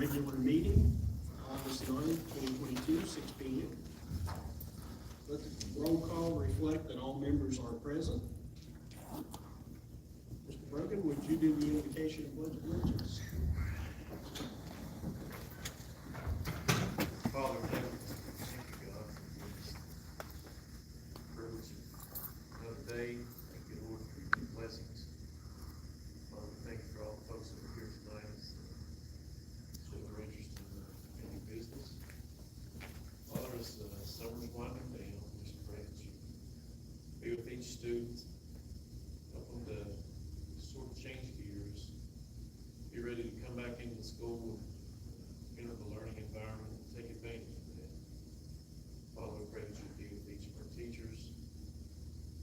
regular meeting for August 9th, 2022, 6 p.m. Let the roll call reflect that all members are present. Mr. Brogan, would you do the invocation of pledge of allegiance? Father in heaven, thank you, God, for this privilege of another day. Thank you, Lord, for your blessings. Father, thank you for all the folks that are here tonight that show their interest in your business. Father, as summer's winding down, just pray that you be with each student, help them to sort of change gears, be ready to come back into the school, enter the learning environment, and take advantage of that. Father, we pray that you be with each of our teachers,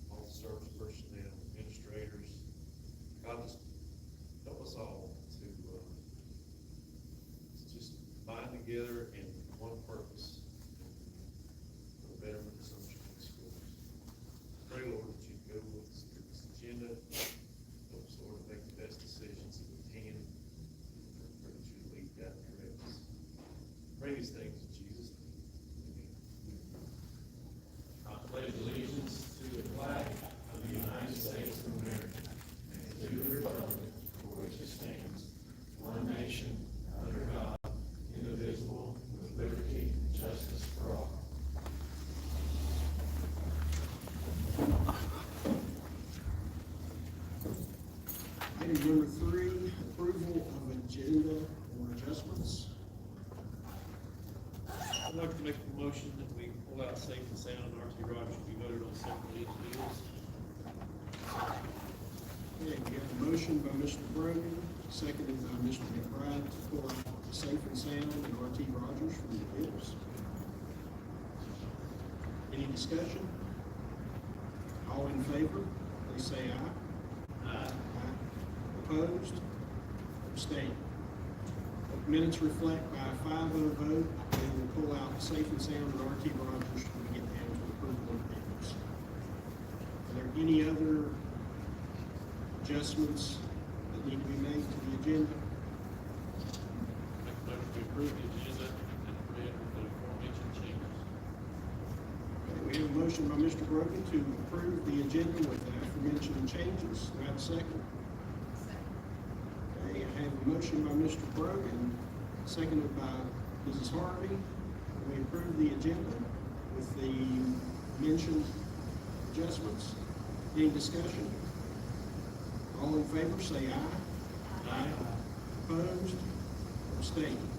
all the service personnel, administrators. God, just help us all to just bind together in one purpose, for the betterment of Sumter County Schools. Pray, Lord, that you go with this agenda, help us, Lord, to make the best decisions that we can. Pray that you lead, guide, and direct us. Pray these things in Jesus' name. Amen. I pledge allegiance to the flag of the United States of America and to the republic for which it stands, one nation, under God, indivisible, with liberty and justice for all. Item number 3, approval of agenda or adjustments. I'd like to make a motion that we pull out Safe and Sound and R.T. Rogers be voted on separately as bills. Okay, we have a motion by Mr. Brogan, seconded by Mr. McBride to pull out Safe and Sound and R.T. Rogers from the bills. Any discussion? All in favor, please say aye. Aye. Opposed? Abstained. Minutes reflect by a 5-0 vote, and we'll pull out Safe and Sound and R.T. Rogers when we get down to approval of minutes. Are there any other adjustments that need to be made to the agenda? Make a motion to approve the agenda and read with the aforementioned changes. Okay, we have a motion by Mr. Brogan to approve the agenda with the aforementioned changes. Do I have a second? Okay, I have a motion by Mr. Brogan, seconded by Mrs. Harvey. We approve the agenda with the mentioned adjustments. Any discussion? All in favor, say aye. Aye. Opposed? Abstained.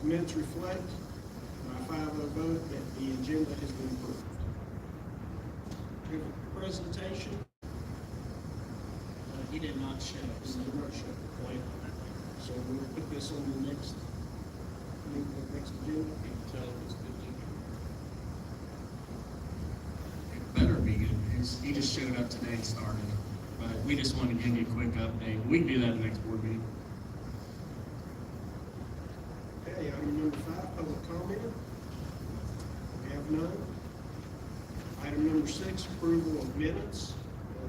The minutes reflect by a 5-0 vote that the agenda has been approved. We have a presentation. He did not show. This is the workshop point. So we'll put this on the next agenda. You can tell if it's good news. It better be good news. He just showed up today and started. But we just wanted to give you a quick update. We can do that in the next board meeting. Okay, item number 5, public comment. We have none. Item number 6, approval of minutes.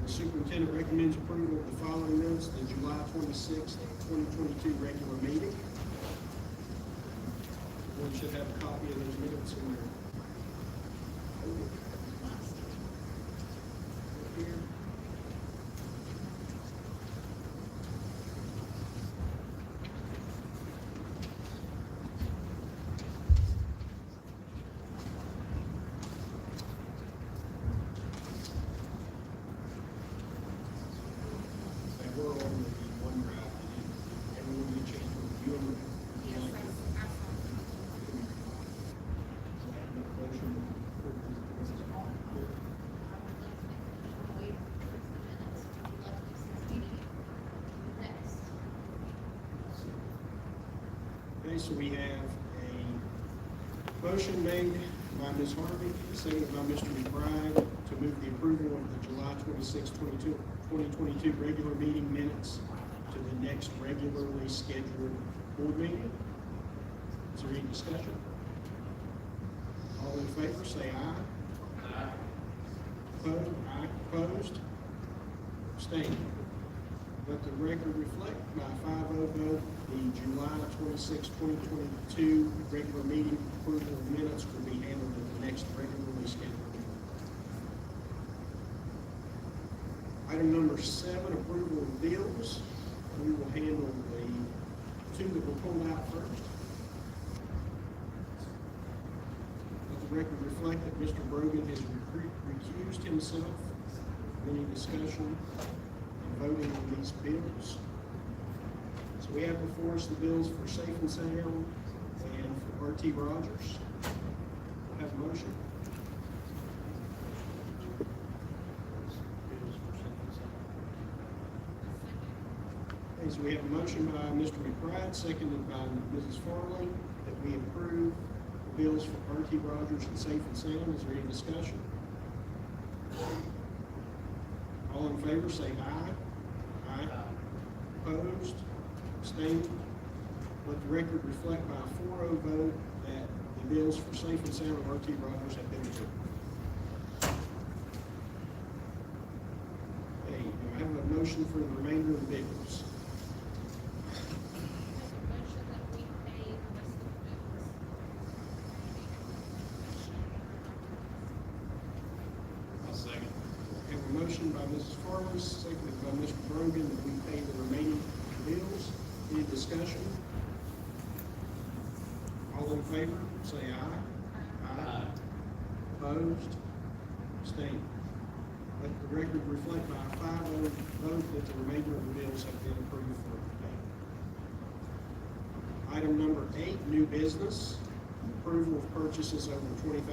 The superintendent recommends approval of the following minutes: the July 26th, 2022 regular meeting. One should have a copy of those minutes in there. Here. They were on the OneDrive, and everyone get a chance to review them. Okay, so we have a motion made by Ms. Harvey, seconded by Mr. McBride, to move the approval of the July 26, 2022 regular meeting minutes to the next regularly scheduled board meeting. Is there any discussion? All in favor, say aye. Aye. Opposed? Abstained. Let the record reflect by a 5-0 vote The July 26, 2022 regular meeting approval of minutes will be handled at the next regularly scheduled meeting. Item number 7, approval of bills. We will handle the 2 that were pulled out first. Let the record reflect that Mr. Brogan has recused himself from any discussion and voting on these bills. So we have before us the bills for Safe and Sound and for R.T. Rogers. We'll have a motion. Okay, so we have a motion by Mr. McBride, seconded by Mrs. Farley, that we approve the bills for R.T. Rogers and Safe and Sound. Is there any discussion? All in favor, say aye. Aye. Opposed? Abstained? Let the record reflect by a 4-0 vote that the bills for Safe and Sound and R.T. Rogers have been approved. Okay, do I have a motion for the remainder of the bills? I'll second. I have a motion by Mrs. Farley, seconded by Mr. Brogan, that we pay the remaining bills. Any discussion? All in favor, say aye. Aye. Opposed? Abstained? Let the record reflect by a 5-0 vote that the remainder of the bills have been approved for payment. Item number 8, new business. Approval of purchases over $20,000.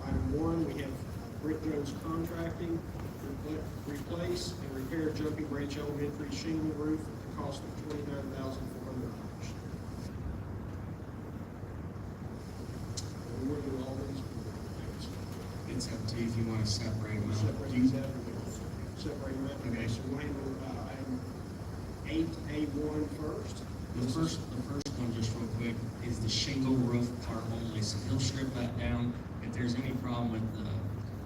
Item 1, we have Brick Jones Contracting, replace and repair Jumping Branch Elementary shingle roof at the cost of $29,400. And we'll do all these. It's up to you if you want to separate them out. Separate these out. Separate them out. Okay, so we'll handle item 8A1 first. The first one, just real quick, is the shingle roof part only, so he'll strip that down. If there's any problem with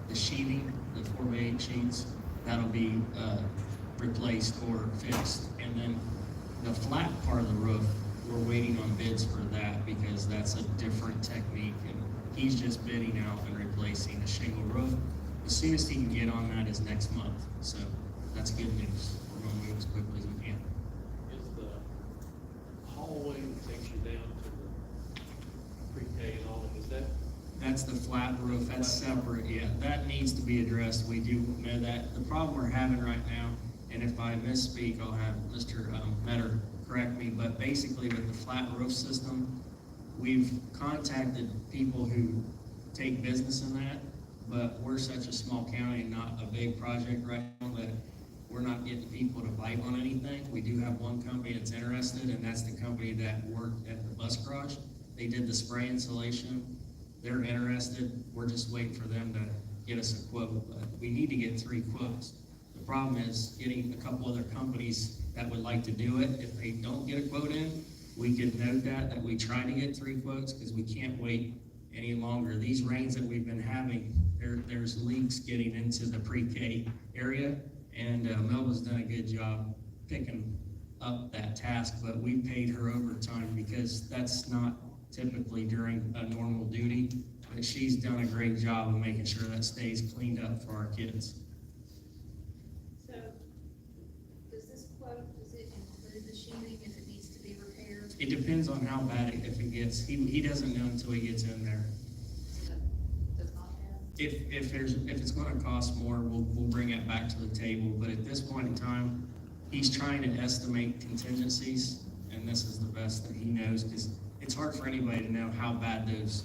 the sheathing, the 4x8 sheets, that'll be replaced or fixed. And then the flat part of the roof, we're waiting on bids for that because that's a different technique. And he's just bidding out and replacing a shingle roof. The soonest he can get on that is next month, so that's good news. We're gonna move as quickly as we can. Is the hallway that takes you down to the pre-K and all that, is that? That's the flat roof, that's separate, yeah, that needs to be addressed, we do know that. The problem we're having right now, and if I misspeak, I'll have Mr. Metter correct me, but basically with the flat roof system, we've contacted people who take business in that, but we're such a small county and not a big project right now that we're not getting people to bite on anything. We do have one company that's interested, and that's the company that worked at the bus garage. They did the spray insulation. They're interested. We're just waiting for them to get us a quote. But we need to get 3 quotes. The problem is getting a couple other companies that would like to do it. If they don't get a quote in, we could note that we try to get 3 quotes because we can't wait any longer. These rains that we've been having, there's leaks getting into the pre-K area, and Melba's done a good job picking up that task, but we paid her overtime because that's not typically during a normal duty, but she's done a great job of making sure that stays cleaned up for our kids. So, does this quote, does it include the sheathing if it needs to be repaired? It depends on how bad if it gets. He doesn't know until he gets in there. So that does not have? If it's going to cost more, we'll bring it back to the table. But at this point in time, he's trying to estimate contingencies, and this is the best that he knows because it's hard for anybody to know how bad those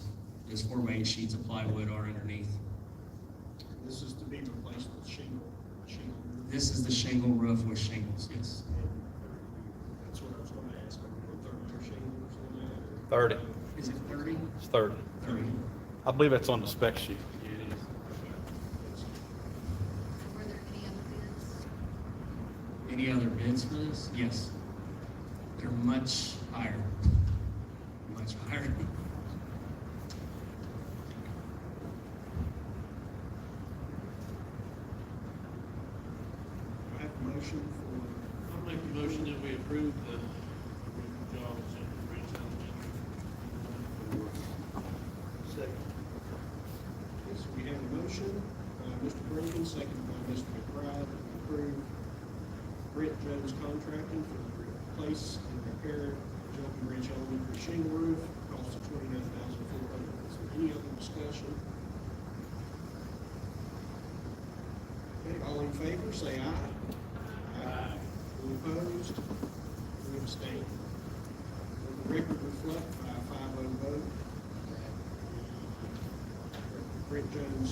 4x8 sheets of plywood are underneath. This is to be replaced with shingle. This is the shingle roof with shingles, yes. That's what I was gonna ask, put 30-year shingles in that. 30. Is it 30? It's 30. 30. I believe that's on the spec sheet. Yeah, it is. Were there any other bids? Any other bids for this? Yes. They're much higher. Much higher. I have a motion for, I'll make the motion that we approve the Second. Okay, so we have a motion by Mr. Brogan, seconded by Mr. McBride, to approve Brent Jones Contracting for the replace and repair Jumping Ridge Elementary shingle roof, cost of $29,400. Is there any other discussion? Okay, all in favor, say aye. Aye. Any opposed? Any abstain? Let the record reflect by a 5-0 vote. Brent Jones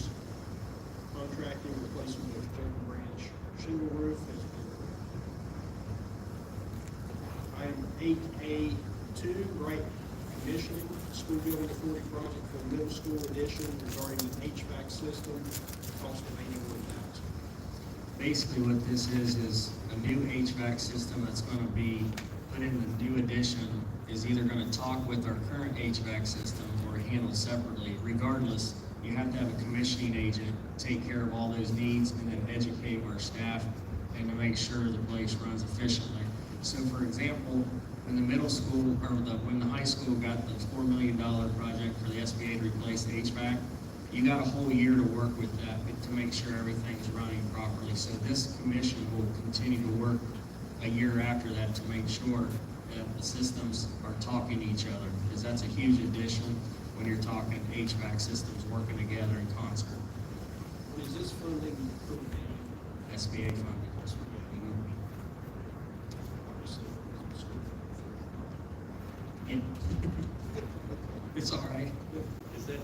Contracting replacement of Jungle Branch shingle roof has been approved. Item 8A2, right conditioning, school building authority project for the middle school addition regarding the HVAC system, cost of $81,000. Basically what this is a new HVAC system that's gonna be put in the new addition, is either gonna talk with our current HVAC system or handled separately. Regardless, you have to have a commissioning agent take care of all those needs and then educate our staff and to make sure the place runs efficiently. So for example, when the middle school, or when the high school got the $4 million project for the SBA to replace the HVAC, you got a whole year to work with that to make sure everything's running properly. So this commission will continue to work a year after that to make sure that the systems are talking to each other, because that's a huge addition when you're talking HVAC systems working together in concert. Is this funding from the SBA funding. obviously, the school? Yeah. It's all right. Is that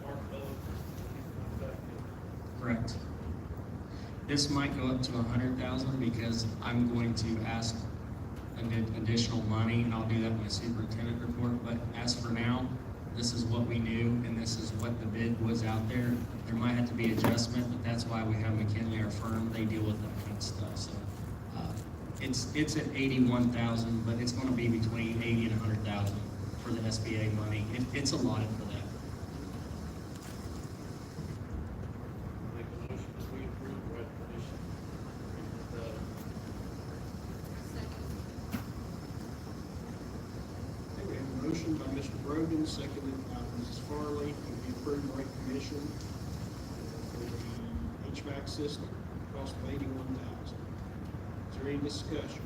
Mark Miller? Correct. This might go up to 100,000 because I'm going to ask additional money, and I'll do that in my superintendent report. But as for now, this is what we knew, and this is what the bid was out there. There might have to be adjustment, but that's why we have McKinley, our firm. They deal with that kind of stuff. So it's at 81,000, but it's going to be between 80 and 100,000 for the SBA money. It's allotted for that. Make a motion that we approve the right condition. Second. Okay, we have a motion by Mr. Brogan, seconded by Mrs. Farley, to be approved rate commission for the HVAC system, cost of $81,000. Is there any discussion?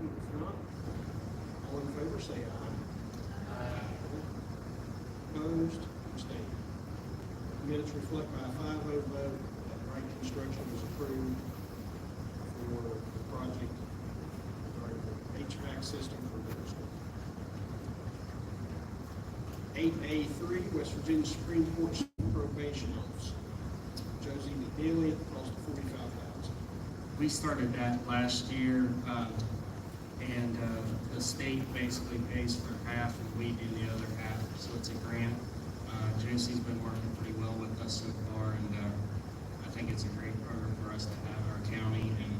If not, all in favor say aye. Opposed, abstained. Minutes reflect by a 5-0 vote that Wright Construction was approved for the project regarding the HVAC system for middle school. 8A3, West Virginia Supreme Court Probation Officer, Josie McNeely, at the cost of $45,000. We started that last year, and the state basically pays for half and we do the other half, so it's a grant. Josie's been working pretty well with us so far, and I think it's a great program for us to have in our county, and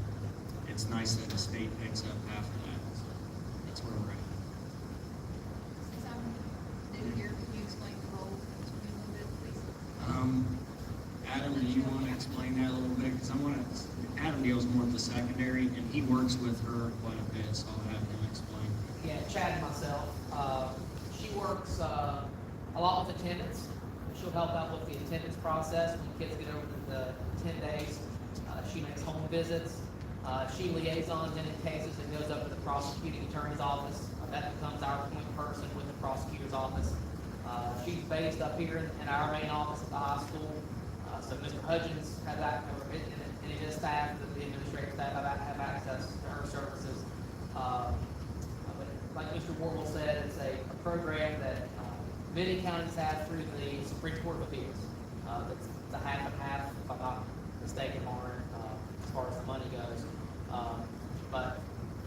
it's nice that the state picks up half of that, so that's where we're at. Since I'm new here, can you explain the role to me a little bit, please? Adam, do you want to explain that a little bit? Because Adam deals more with the secondary, and he works with her quite a bit, so I'll have him explain. Yeah, Chad and myself. She works a lot with attendance. She'll help out with the attendance process when kids get over the 10 days. She makes home visits. She liaisons any cases that goes up to the prosecuting attorney's office. That becomes our point person with the prosecutor's office. She's based up here in our main office at the high school. So Mr. Hudgens has that, or any of his staff, the administrative staff have access to her services. But like Mr. Warble said, it's a program that many counties have through the Supreme Court of Appeals. It's a half and half, if I'm not mistaken, Lauren, as far as the money goes. But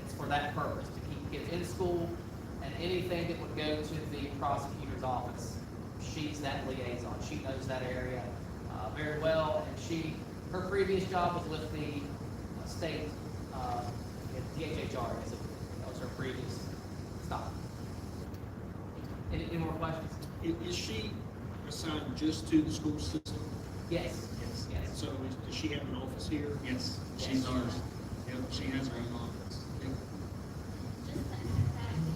it's for that purpose, to keep kids in school, and anything that would go to the prosecutor's office. She's that liaison. She knows that area very well, and her previous job was with the state, DHHR. That was her previous stop. Any more questions? Is she assigned just to the school system? Yes. Yes. So does she have an office here? Yes, she's ours. Yep, she has her own office. Yep. Just to add that,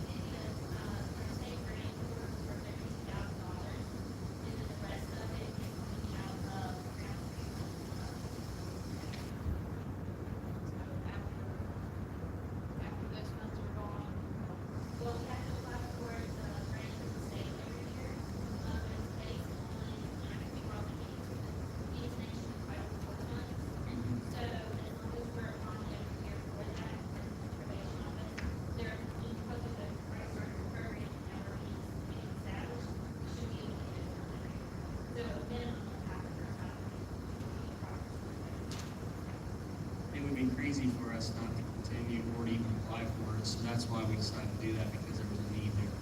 afterwards. So that's why we decided to do that, because there was a need there.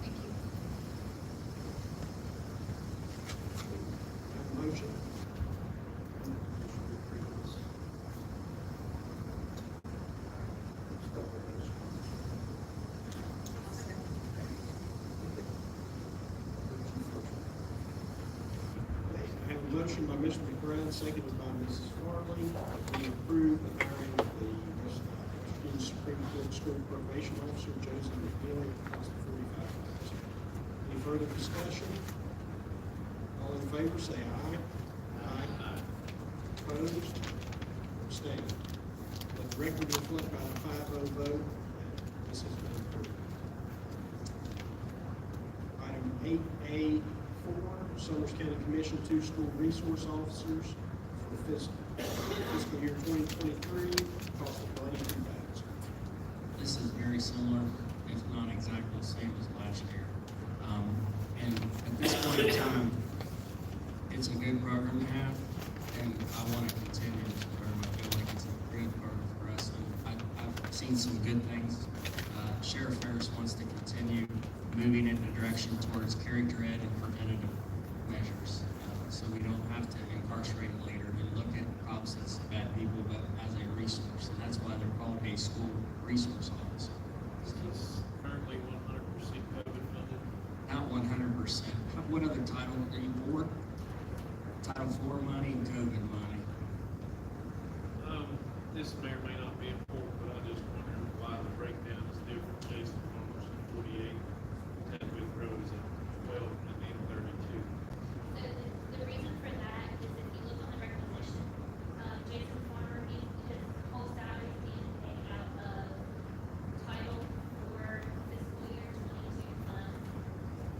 Thank you. Have a motion. I have a motion by Mr. McBride, seconded by Mrs. Farley, to approve the hiring of the Virginia Supreme Court School Probation Officer, Joseph McNeely, at the cost of $45,000. Any further discussion? All in favor, say aye. Aye. Opposed? Abstained. Let the record reflect by a 5-0 vote that this has been approved. Item 8A4, Summers County Commission 2 School Resource Officers for the fiscal year 2023, cost of $92,000. This is very similar, if not exactly the same as last year. And at this point in time, it's a good program to have, and I want to continue this program. I feel like it's a great program for us, and I've seen some good things. Sheriff Harris wants to continue moving in the direction towards character ed and preventative measures. So we don't have to incarcerate later and look at cops as bad people, but as a resource. And that's why they're called a school resource officer. Is this currently 100% COVID funded? Not 100%. What other title are you for? Title IV money, COVID money. This may or may not be important, but I just wonder why the breakdown is different. Jason Farmer's at 48, Tadwig Road is at 12, and then 32. So the reason for that is if you look on the requisition, Jason Farmer, his whole salary is being paid out of title for fiscal year 22 funds.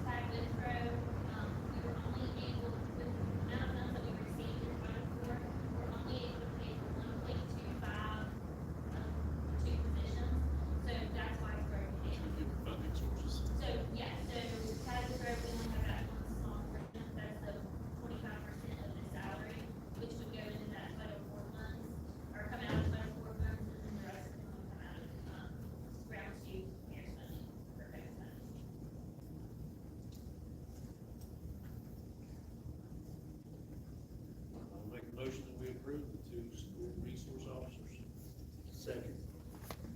Tag Withrow, we were only able, with the amount of funds that we received in title IV, we're only able to pay for 1.25, two positions. So that's why it's broken Two down. different funding sources. So, yeah, so Tag Withrow, we only have that one small portion, that's the 25% of the salary, which would go into that title IV funds, or come out of title IV funds, and then the rest of it will come out of, ground two, mayor's money, or federal funds. I'll make a motion that we approve the 2 school resource officers. Second.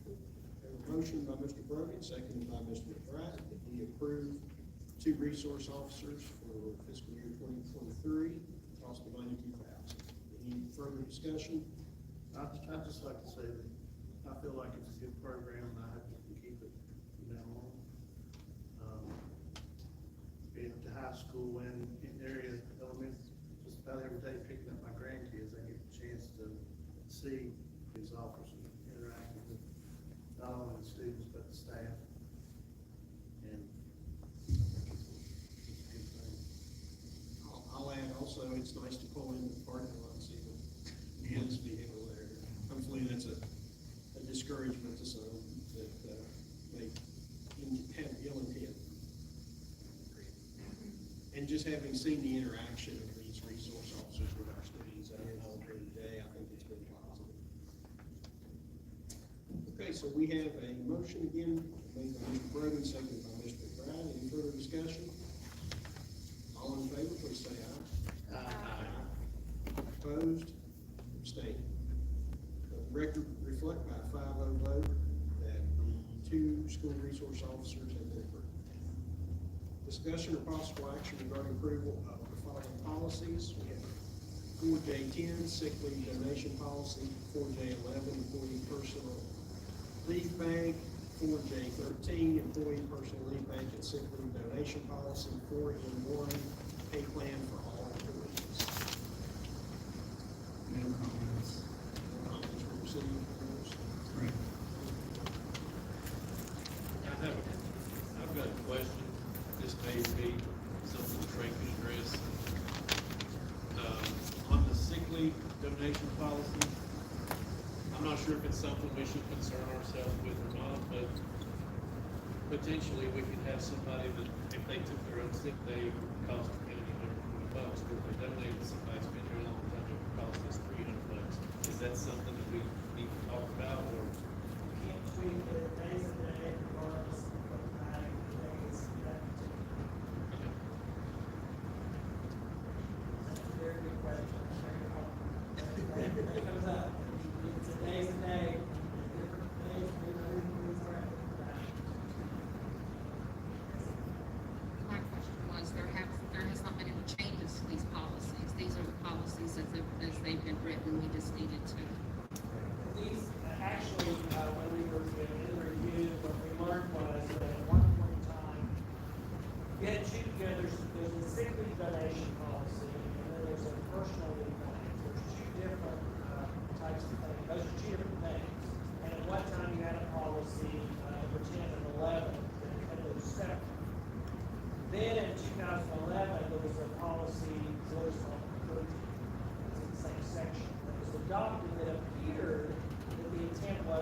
Have a motion by Mr. Brogan, seconded by Mr. McBride, that we approve 2 resource officers for fiscal year 2023, cost of $92,000. Any further discussion? I'd just like to say that I feel like it's a good program, and I hope we can keep it from now on. Being at the high school and in area elementary, just about every day picking up my grandkids, I get a chance to see these officers interacting with not only the students, but the staff. And I think it's a good thing. I'll add also, it's nice to pull in the parking lot and see the police vehicle there. Hopefully that's a discouragement to some that may have ill intent. And just having seen the interaction of these resource officers with our students out in all day today, I think it's been positive. Okay, so we have a motion again, made by Mr. Brogan, seconded by Mr. McBride. Any further discussion? All in favor, please say aye. Aye. Opposed? Abstained. The record reflect by a 5-0 vote that the 2 school resource officers have been approved. Discussion or possible action regarding approval of the following policies. We have 4J10, sick leave donation policy, 4J11, employee personal leave bank, 4J13, employee personal leave bank and sick leave donation policy, 4M1, pay plan for all employees. No comments. Comments from city members? Right. I've got a question. This may be something that Frank can address. On the sick leave donation policy, I'm not sure if it's something we should concern ourselves with or not, but potentially we could have somebody that, if they took their own sick day, it would cost the county $120, but if they donated to somebody who's been here a long time, it would cost us $300. Is that something that we need to talk about, or?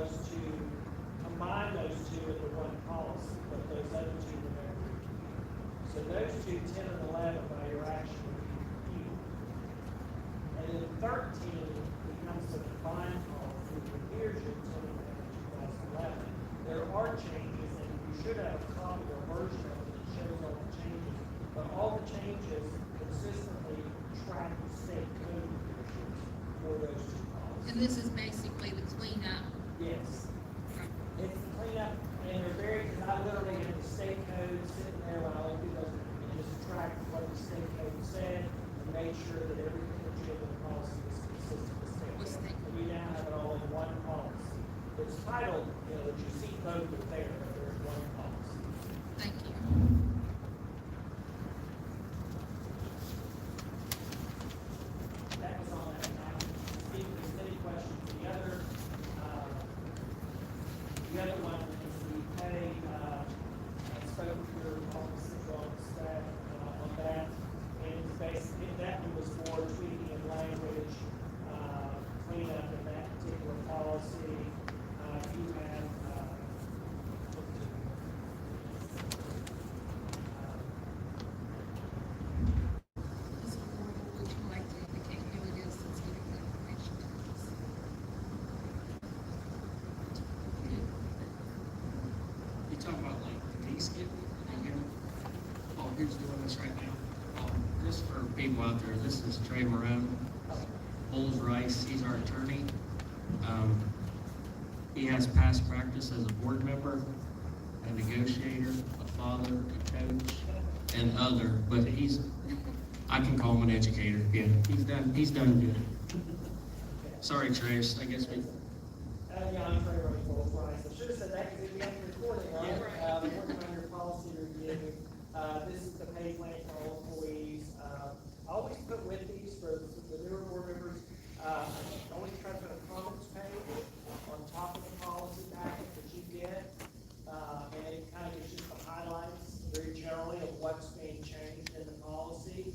was to combine those two into one policy, but those other two were never reviewed. So those two, 10 and 11, by your action, will be reviewed. And then 13 becomes a combined policy, and here's your 10 and 2011. There are changes, and you should have a copy or version of it that shows all the changes, but all the changes consistently track the state code provisions for those two policies. And this is basically the cleanup. Yes. It's the cleanup, and they're very, because I literally have the state code sitting there when I look at those, and just track what the state code said, and made sure that everything that you did with the policy was consistent with With state state code. And we now have it all in one policy. It's titled, that you see both are there, but there's one policy. Thank you. That was on that. Now, if there's any questions, the other one is the pay, I spoke with your office central staff on that. And it's basically, that one was more tweaking of language, cleanup in that particular policy. You have, Ms. Ward, would you like to indicate who it is that's giving the information to us? You talking about like the fee schedule? Oh, who's doing this right now? Just for people out there, this is Trey Marone, Bowles Rice, he's our attorney. He has past practice as a board member, a negotiator, a father, a coach, and other, but I can call him an educator, yeah, he's done good. Sorry, Trace, I guess we. yeah, I'm Trey Rose, right. I should have said that because we have the recording, right? Yeah, right. Working on your policy review. This is the pay plan for all employees. I always put with these for the newer board members, I always try to put a comments page on top of the policy packet that you get. And it kind of gives you some highlights very generally of what's being changed in the policy.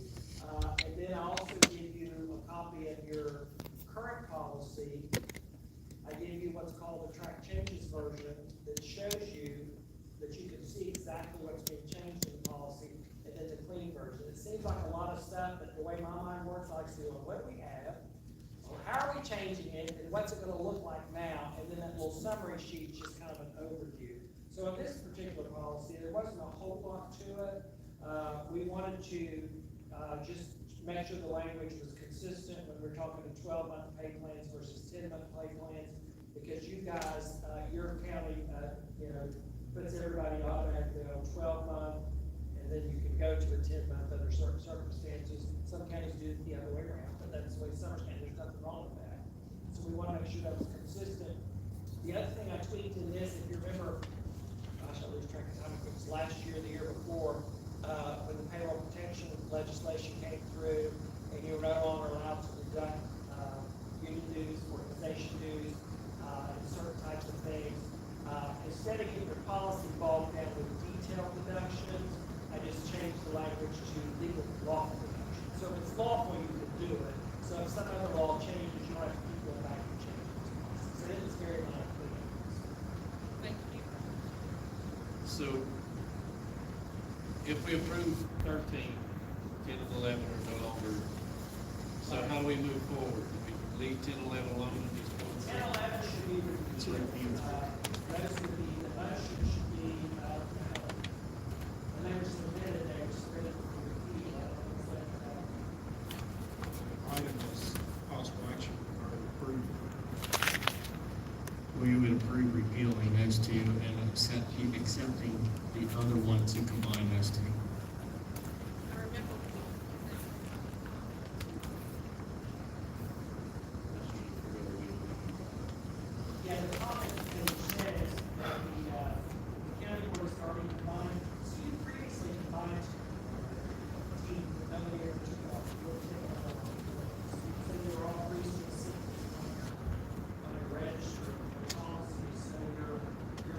And then I also give you a copy of your current policy. I give you what's called the track changes version that shows you that you can see exactly what's being changed in the policy, and then the clean version. It seems like a lot of stuff, but the way my mind works, I like to see, well, what do we have? Well, how are we changing it, and what's it gonna look like now? And then that little summary sheet is just kind of an overview. So in this particular policy, there wasn't a whole lot to it. We wanted to just make sure the language was consistent when we're talking to 12-month pay plans versus 10-month pay plans, because you guys, your county, puts everybody automatically on 12-month, and then you can go to a 10-month under certain circumstances. Some counties do it the other way around, but that's the way some counties, there's nothing wrong with that. So we want to make sure that was consistent. The other thing I tweaked in this, if you remember, gosh, I lose track of time, it was last year, the year before, when the payroll protection legislation came through, and you were no longer allowed to deduct union dues, organization dues, and certain types of things. Instead of getting your policy bogged down with detailed deductions, I just changed the language to legal lawful deductions. So if it's lawful, you can do it. So if some other law changes, you don't have to keep going back and changing those policies. So it is very likely. Thank you. So, if we approve 13, 10 and 11 are no longer, so how do we move forward? Do we leave 10 and 11 alone and just go? 10, 11 should be reviewed. Those would be, the motion should be, when they were submitted, they were submitted for review. Item is possible action or approval. We would approve repealing those two and accepting the other one to combine those two. I remember when you Yeah, the comment page says that the county board is already combined, so you previously combined team, nobody ever took off. So they were all precincts on your register of policies, so your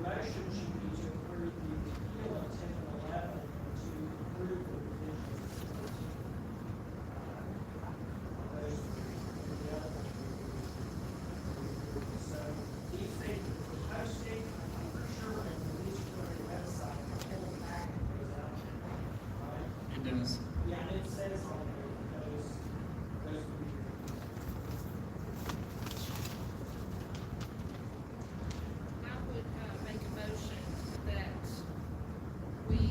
motion should be to approve the repeal of 10 and 11 to says on there, those would be your. I would, make a motion that we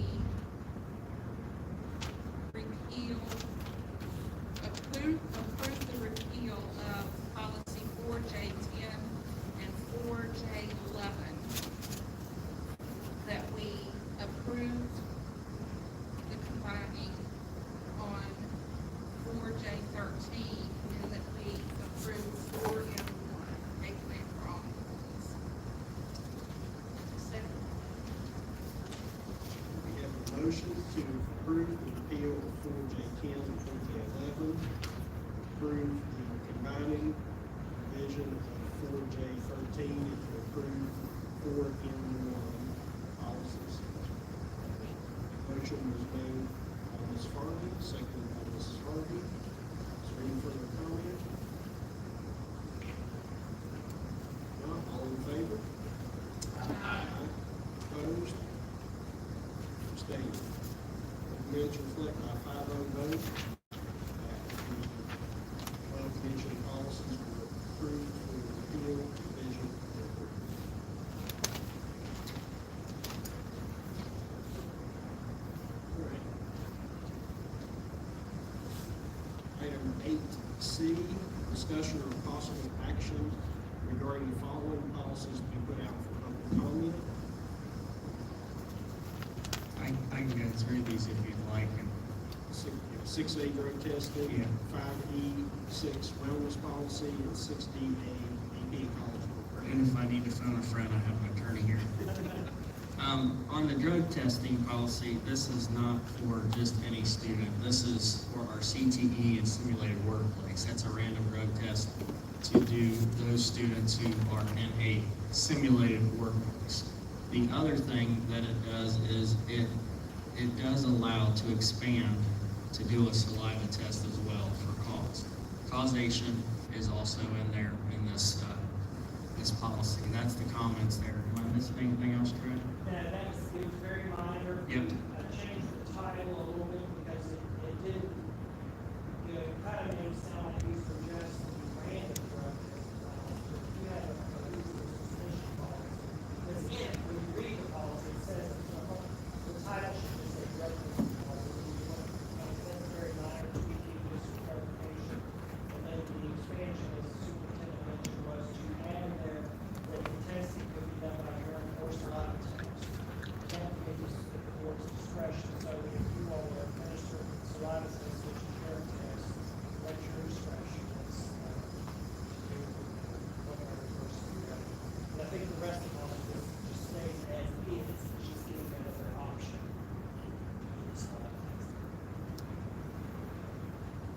repeal, approve the repeal of policy 4J10 and 4J11. That we approve the combining on 4J13 and that we approve 4M1, a plan for all employees. Second. We have a motion to approve the repeal of 4J10 and 4J11, approve the combining provision of 4J13, and to approve 4M1 policies. Motion was made by Ms. Farley, seconded by Mrs. Harvey. Is there any further comment? Not all in favor? Opposed? Abstained. Minutes reflect by 5-0 vote. The above-mentioned policies were approved for repeal, revision, and approval. All right. Item 8C, discussion or possible action regarding the following policies to be put out for public comment. I can go through these if you'd like, and 6A drug testing, Yeah. 5E6 wellness policy, and 6DA AP college and if I need to phone a friend, I have an attorney here. On the drug testing policy, this is not for just any student. This is for our CTE and simulated workplace. That's a random drug test to do those students who are in a simulated workplace. The other thing that it does is it does allow to expand to do a saliva test as well for cause. Causation is also in there in this policy. That's the comments there. Am I missing anything else, Trent? It was very minor. Yep. I changed the title a little bit because it didn't, it kind of made it sound like these were just random drug tests. You have a reasonable suspicion policy. Because again, when you read the policy, it says, the title should just say drug testing policy. That's very minor, we keep this for clarification. And then the expansion, as the superintendent mentioned, was to add in there that the testing could be done by urine or saliva test. That gives the board's discretion, so if you all are administering saliva test, which is urine test, that's your discretion. That's, whatever versus the other. But I think the rest of all of this just stays as is, it's just giving them another option.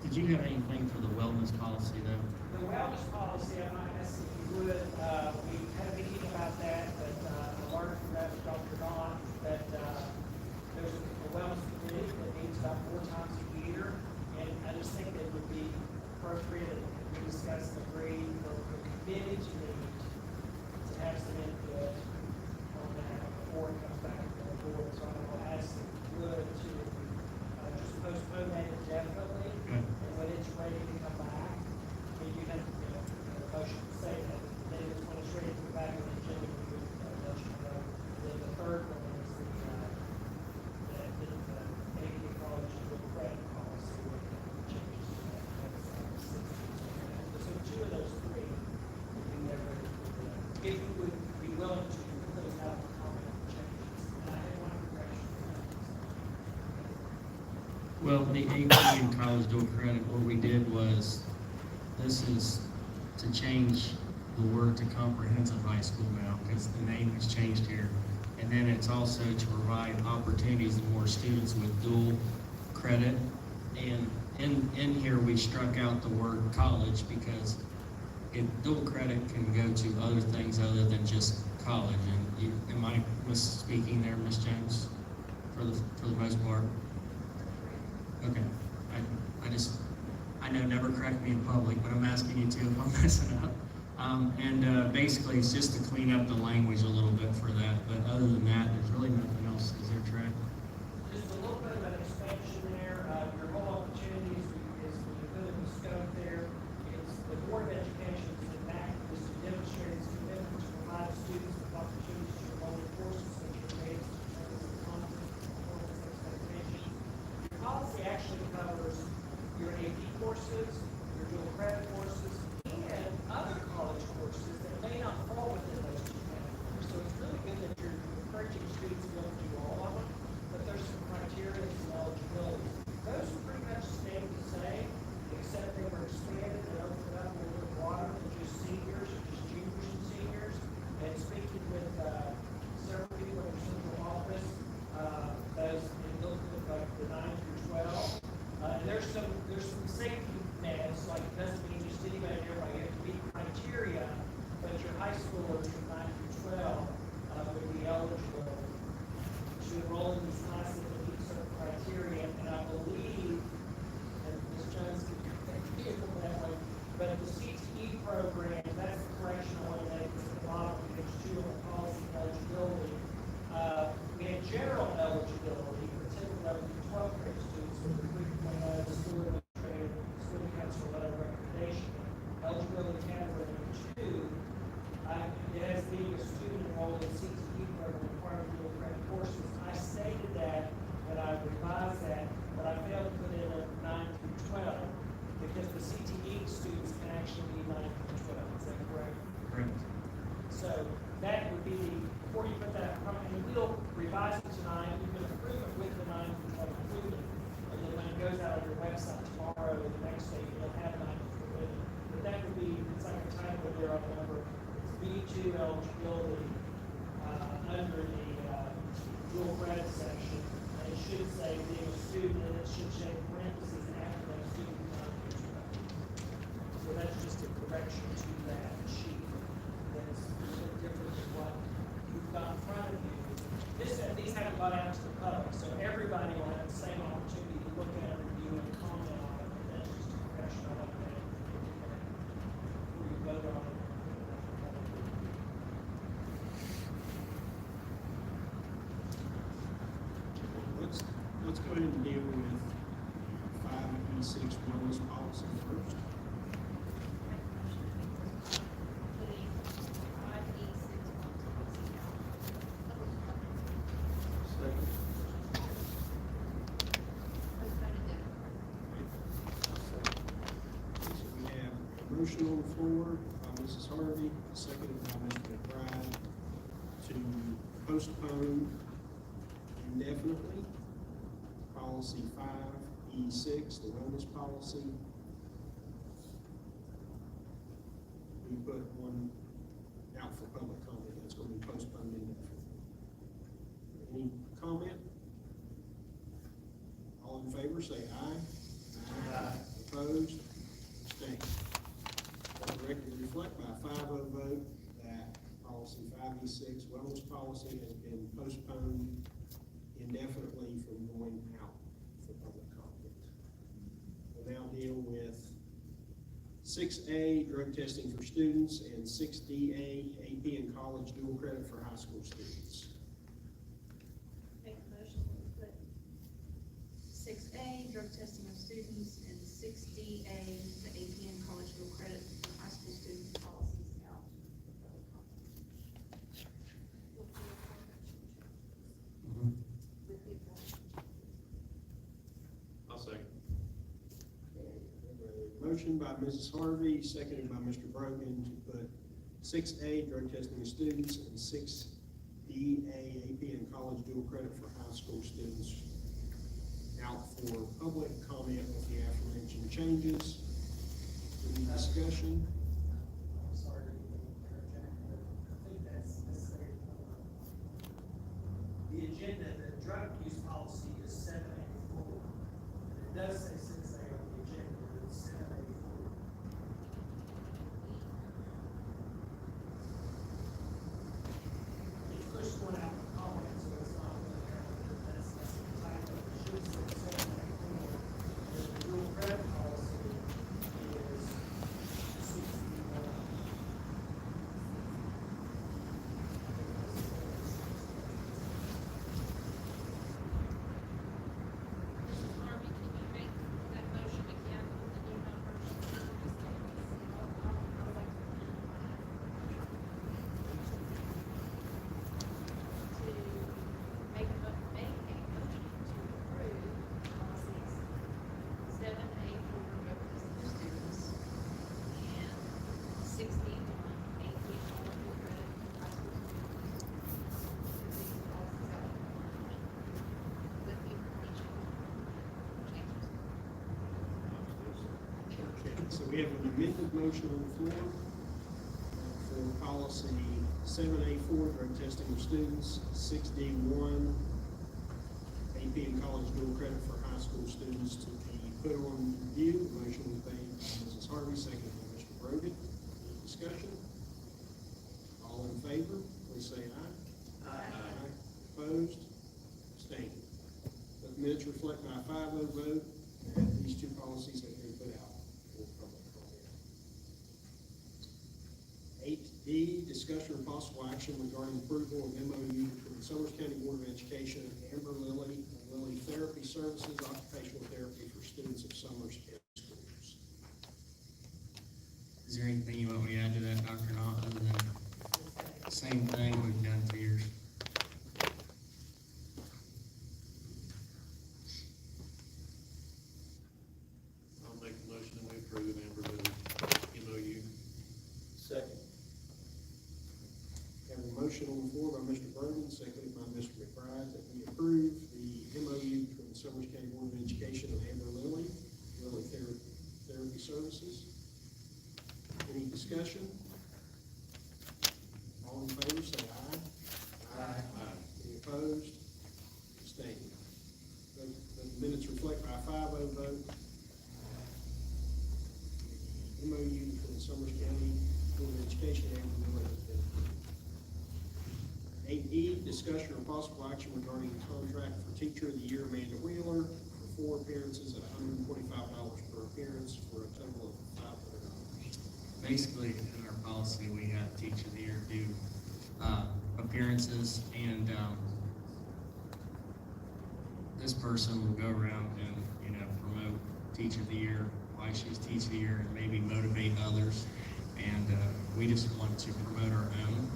Did you have anything for the wellness policy though? The wellness policy, I might ask if you would, we had a meeting about that, but I learned from that with Dr. Don that there's a wellness committee that meets about 4 times a year, and I just think that it would be appropriate that we discuss and agree for the committee to meet, to have some input on that before it comes back to the board. So I'm going to ask if you would to just postpone that indefinitely. Okay. And when it's ready to come back, I mean, you have, a motion to say that, then when it's ready to come back on the agenda, we would let you know. Then the third one is the AP college dual credit policy, with changes to that. So 2 of those 3, would be there ready for that. If you would be willing to put us out for comment changes. And I had one correction for that. Well, the AP and college dual credit, what we did was, this is to change the word to comprehensive high school now, because the name has changed here. And then it's also to provide opportunities to more students with dual credit. And in here, we struck out the word college because dual credit can go to other things other than just college. And am I misspeaking there, Ms. Jones, for the most part? Okay, I know never correct me in public, but I'm asking you to if I'm messing up. Basically, it's just to clean up the language a little bit for that, but other than that, there's really nothing else. Is there, Trey? just a little bit of an expansion there. Your whole opportunities is when you put in the scope there, it's the Board of Education is enacted this to demonstrate its commitment to provide students with opportunities to enroll in courses that are based on content, performance expectations. Your policy actually covers your AP courses, your dual credit courses, and other college courses that may not fall within those two categories. So it's really good that you're encouraging students to go through all of them, but there's some criteria and some eligibility. Those pretty much stayed the same, except they were expanded and opened up a little bit broader than just seniors, just juniors and seniors. And speaking with several people in the central office, those in like the 9 through 12, and there's some safety nets, like it doesn't mean just anybody and everybody, you have to meet criteria, but your high schoolers from 9 through 12 would be eligible to enroll in these classes that meet certain criteria, and I believe, and Ms. Jones can vehicle that way, but the CTE program, that's the correction I want to make, is at the bottom of page 2 of the policy eligibility. We had general eligibility for 10th, 11th, and 12th grade students with the frequent the school administrator, school council letter of recommendation. Eligibility category number 2, it has being a student enrolled in CTE program required to dual credit courses. I stated that when I revised that, but I failed to put in a 9 through 12 because the CTE students can actually be 9 through 12. Is that correct? Correct. So that would be before you put that, and we'll revise it tonight. You can approve it with the 9 through 12 included, and then when it goes out on your website tomorrow or the next day, you'll have 9 through 12. But that would be, it's like a typo there on the number. It's B2 eligibility under the dual credit section, and it should say being a student, and it should say parentheses after that student 9 through 12. So that's just a correction to that sheet. That's a little different than what you've got in front of you. These haven't gone out to the public, so everybody will have the same opportunity to look at, review, and comment on it. And that's just a correction I want to make before you vote on it. Let's go ahead and deal with 5E6 wellness policy first. Putting 5E6 policy Second. So we have a motion on the floor by Mrs. Harvey, seconded by Mr. McBride, to postpone indefinitely policy 5E6, the wellness policy. We put one out for public comment, that's going to be postponed indefinitely. Any comment? All in favor, say aye. Aye. Opposed? Abstained. Let the record reflect by a 5-0 vote that policy 5E6 wellness policy has been postponed indefinitely from going out for public comment. We'll now deal with 6A, drug testing for students, and 6DA, AP and college dual credit for high school students. Make a motion to put 6A, drug testing of students, and 6DA, the AP and college dual credit for high school students policies out. I'll second. Motion by Mrs. Harvey, seconded by Mr. Brogan to put 6A, drug testing of students, and 6DA, AP and college dual credit for high school students out for public comment with the aforementioned changes. Any discussion? I'm sorry to interject, but I think that's necessary. The agenda, the drug use policy is 784. It does say 6A on the agenda, but it's 784. It pushed one out for comment, so it's not really there, but that's the typo. It should say 784. The dual credit policy is 61. we have an amended motion on the floor for policy 7A4, drug testing of students, 6D1, AP and college dual credit for high school students to be put on review. The motion was made by Mrs. Harvey, seconded by Mr. Brogan. Any discussion? All in favor, please say aye. Aye. Opposed? Abstained. Let the minutes reflect by a 5-0 vote that these two policies have been put out for public comment. 8D, discussion or possible action regarding approval of MOU between Summers County Board of Education and Amber Lilly and Lilly Therapy Services, occupational therapy for students of Summers County schools. Is there anything you want me to add to that, Dr. Knott, other than same thing we've done for years? I'll make a motion that we approve Amber Lilly MOU. Second. Have a motion on the floor by Mr. Brogan, seconded by Mr. McBride, that we approve the MOU between Summers County Board of Education and Amber Lilly, Lilly Therapy Services. Any discussion? All in favor, say aye. Aye. Any opposed? Abstained. The minutes reflect by a 5-0 vote. The MOU between Summers County Board of Education and Amber Lilly has been approved. 8E, discussion or possible action regarding the contract for Teacher of the Year Amanda Wheeler for 4 appearances at $125 per appearance for a total of $500. Basically, in our policy, we have Teacher of the Year do appearances, and this person will go around and, promote Teacher of the Year, why she's Teacher of the Year, and maybe motivate others. And we just want to promote our own,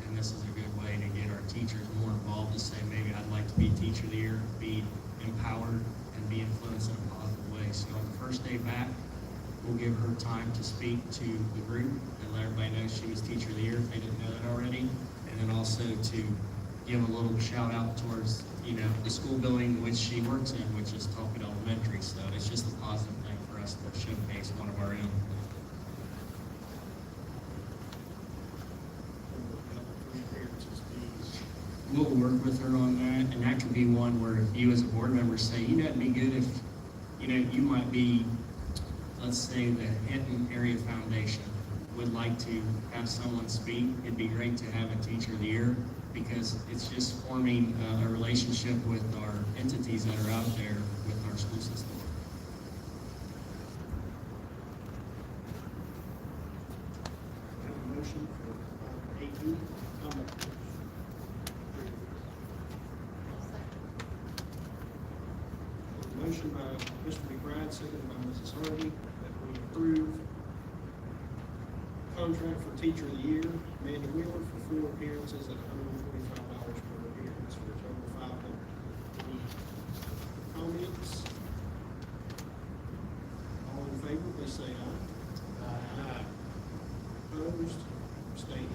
and this is a good way to get our teachers more involved, to say, maybe I'd like to be Teacher of the Year, be empowered, and be influenced in a positive way. So on the first day back, we'll give her time to speak to the group and let everybody know she was Teacher of the Year if they didn't know that already. And then also to give a little shout out towards, the school building which she works in, which is Talcott Elementary. So it's just a positive thing for us to showcase one of our own. We'll work with her on that, and that could be one where if you as a board member say, it'd be good if, you might be, let's say the Hinton Area Foundation would like to have someone speak. It'd be great to have a Teacher of the Year, because it's just forming a relationship with our entities that are out there with our school system. Have a motion for 8E. Motion by Mr. McBride, seconded by Mrs. Harvey, that we approve contract for Teacher of the Year, Amanda Wheeler, for 4 appearances at $125 per appearance for a total of $500. Any comments? All in favor, please say aye. Aye. Opposed? Abstained.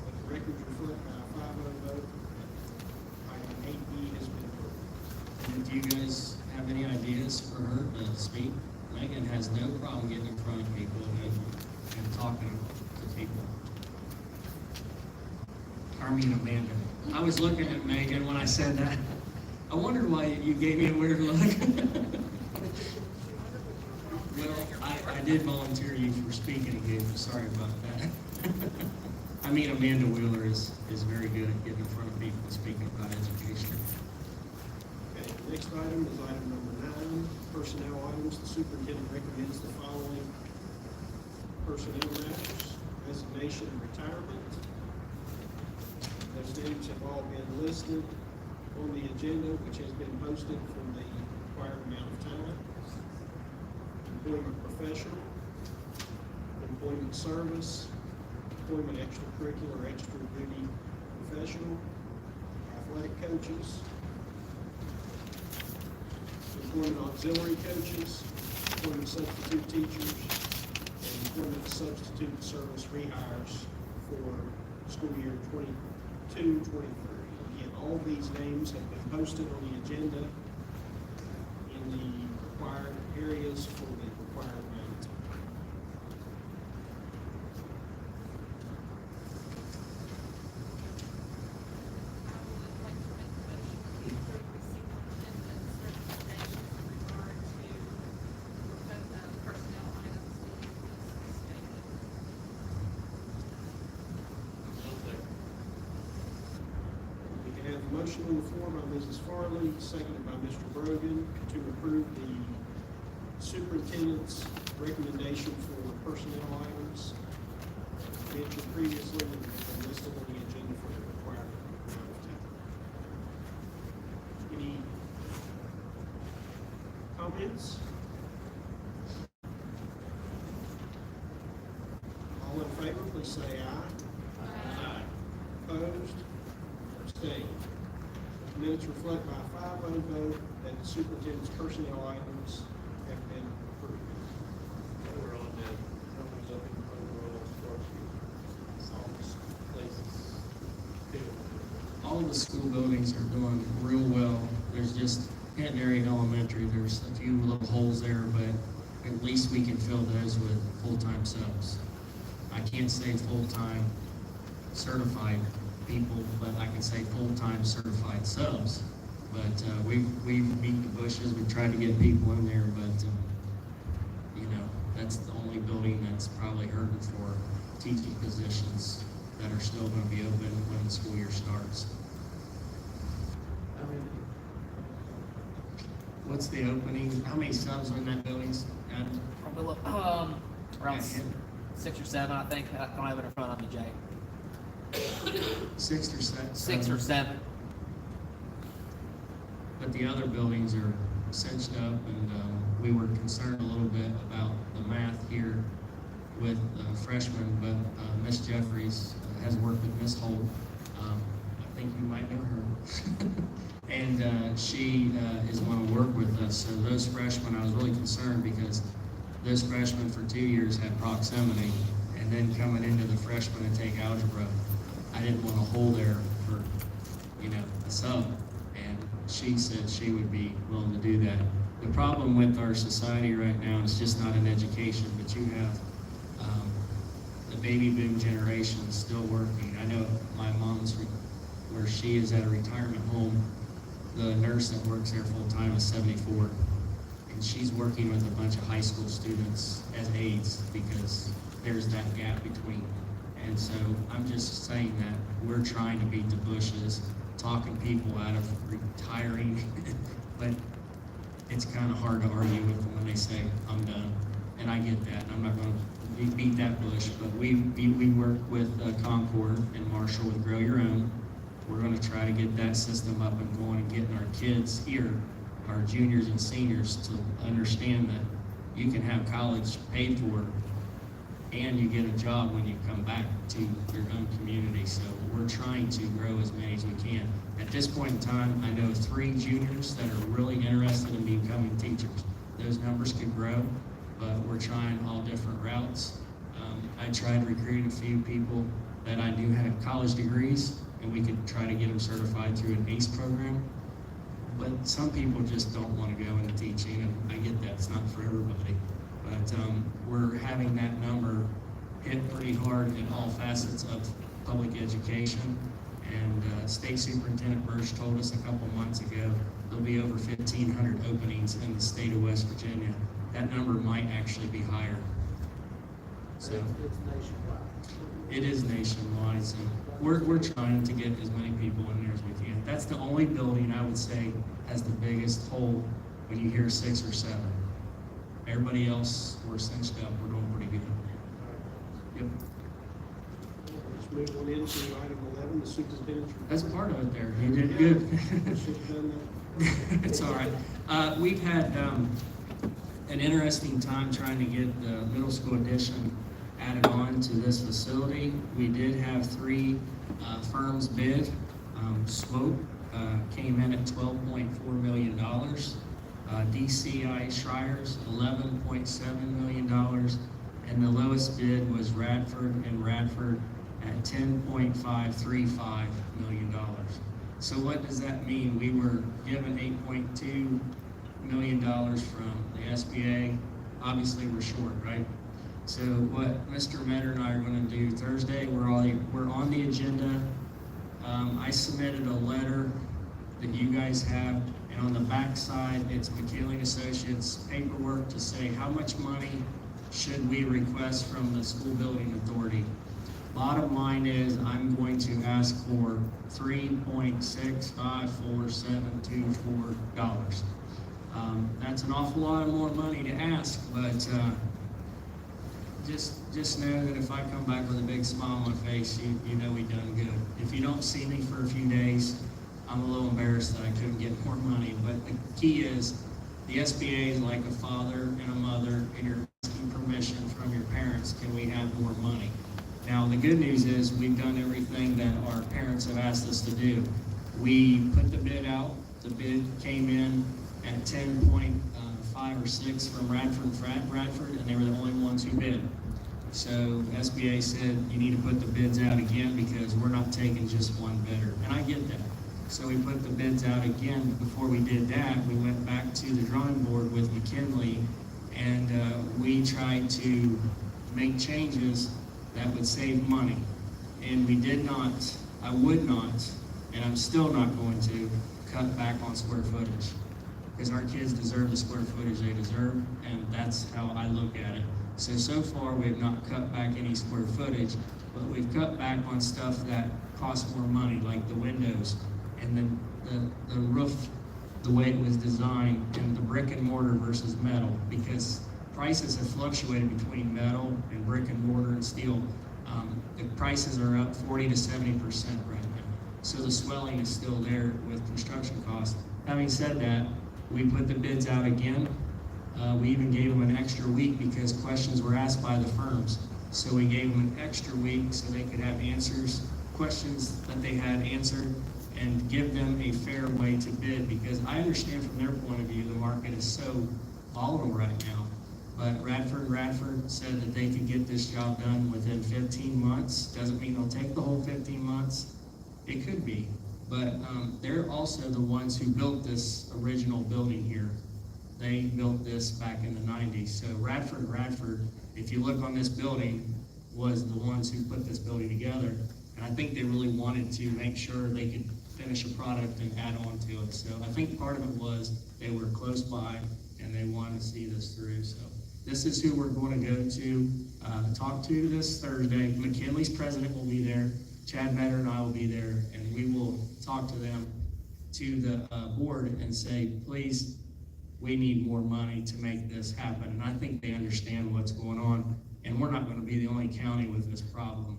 Let the records reflect by a 5-0 vote that item 8E has been approved. And do you guys have any ideas for her to speak? Megan has no problem getting in front of people and talking to people. I mean, Amanda. I was looking at Megan when I said that. I wondered why you gave me a weird look. Well, I did volunteer you for speaking again. Sorry about that. I mean, Amanda Wheeler is very good at getting in front of people and speaking about education. Okay, the next item is item number 9, personnel items. The superintendent recommends the following personnel matters: resignation and retirement. Those names have all been listed on the agenda, which has been posted for the required amount of time. Employment professional, employment service, employment extracurricular, extra duty professional, athletic coaches, employment auxiliary coaches, employment substitute teachers, and employment substitute service rehires for school year 22-23. Again, all these names have been posted on the agenda in the required areas for the required amount of time. a motion on the floor by Mrs. Farley, seconded by Mr. Brogan, to approve the superintendent's recommendation for personnel items mentioned previously and listed on the agenda for the required amount of time. Any comments? All in favor, please say aye. Aye. Opposed? Abstained. Minutes reflect by a 5-0 vote that the superintendent's personnel items have been approved. We're on now. Numbers up in overall structure, all the places. All of the school buildings are doing real well. There's just Area Elementary, there's a few little holes there, but at least we can fill those with full-time subs. I can't say full-time certified people, but I can say full-time certified subs. But we beat the bushes, we tried to get people in there, but you know, that's the only building that's probably hurting for teaching positions that are still gonna be open when the school year starts. What's the opening? How many subs are in that building? Adam? Probably, around 6 or 7, I think. I don't have it in front of me, Jay. 6 or 7? 6 or 7. But the other buildings are cinched up, and we were concerned a little bit about the math here with freshmen, but Miss Jeffries has worked with Miss Holt. I think you might know her. And she is going to work with us. So those freshmen, I was really concerned because those freshmen for 2 years had proximity, and then coming into the freshman and take algebra, I didn't want a hole there for, you know, a sub. And she said she would be willing to do that. The problem with our society right now is just not in education, but you have the baby boom generation still working. I know my mom's, where she is at a retirement home, the nurse that works there full-time is 74, and she's working with a bunch of high school students as aides because there's that gap between. And so I'm just saying that we're trying to beat the bushes, talking people out of retiring, but it's kind of hard to argue with them when they say, I'm done. And I get that, and I'm not going to beat that bush, but we work with Concord and Marshall with Grow Your Own. We're going to try to get that system up and going and getting our kids here, our juniors and seniors, to understand that you can have college paid for and you get a job when you come back to your own community. So we're trying to grow as many as we can. At this point in time, I know 3 juniors that are really interested in becoming teachers. Those numbers could grow, but we're trying all different routes. I tried recruiting a few people that I knew had college degrees, and we could try to get them certified through an ACE program. But some people just don't want to go into teaching, and I get that, it's not for everybody. But we're having that number hit pretty hard in all facets of public education. And State Superintendent Birch told us a couple months ago, there'll be over 1,500 openings in the state of West Virginia. That number might actually be higher. So It's nationwide. it is nationwide, so we're trying to get as many people in there as we can. That's the only building I would say has the biggest hole when you hear 6 or 7. Everybody else, we're cinched up, we're doing pretty good. Yep, Let's move on into item 11, the superintendent's report. that's part of it there, you did good. Should have done that. It's all right. We've had an interesting time trying to get the middle school addition added on to this facility. We did have 3 firms bid. Swope came in at $12.4 million. DCI Schreiers, $11.7 million. And the lowest bid was Radford at $10.535 million. So what does that mean? We were given $8.2 million from the SBA. Obviously, we're short, right? So what Mr. Metter and I are going to do Thursday, we're on the agenda. I submitted a letter that you guys have, and on the back side, it's McKinley Associates paperwork to say how much money should we request from the school building authority. Bottom line is, I'm going to ask for $3.654724. That's an awful lot more money to ask, but, just know that if I come back with a big smile on my face, you know we done good. If you don't see me for a few days, I'm a little embarrassed that I couldn't get more money, but the key is, the SBA is like a father and a mother, and you're asking permission from your parents, can we have more money? Now, the good news is, we've done everything that our parents have asked us to do. We put the bid out, the bid came in at 10.5 or 6 from Bradford, and they were the only ones who bid. So SBA said, you need to put the bids out again because we're not taking just one bidder, and I get that. So we put the bids out again. Before we did that, we went back to the drawing board with McKinley, and we tried to make changes that would save money. And we did not, I would not, and I'm still not going to cut back on square footage, because our kids deserve the square footage they deserve, and that's how I look at it. So far, we have not cut back any square footage, but we've cut back on stuff that costs more money, like the windows, and then the roof, the way it was designed, and the brick and mortar versus metal, because prices have fluctuated between metal and brick and mortar and steel. The prices are up 40 to 70% right now. So the swelling is still there with construction costs. Having said that, we put the bids out again. We even gave them an extra week because questions were asked by the firms. So we gave them an extra week so they could have answers, questions that they had answered, and give them a fair way to bid, because I understand from their point of view, the market is so volatile right now. But Radford said that they could get this job done within 15 months. Doesn't mean they'll take the whole 15 months. It could be. But they're also the ones who built this original building here. They built this back in the 90s. So Radford, if you look on this building, was the ones who put this building together. And I think they really wanted to make sure they could finish a product and add on to it. So I think part of it was they were close by and they wanted to see this through. So this is who we're going to go to talk to this Thursday. McKinley's president will be there. Chad Metter and I will be there, and we will talk to them, to the board, and say, please, we need more money to make this happen. And I think they understand what's going on, and we're not going to be the only county with this problem.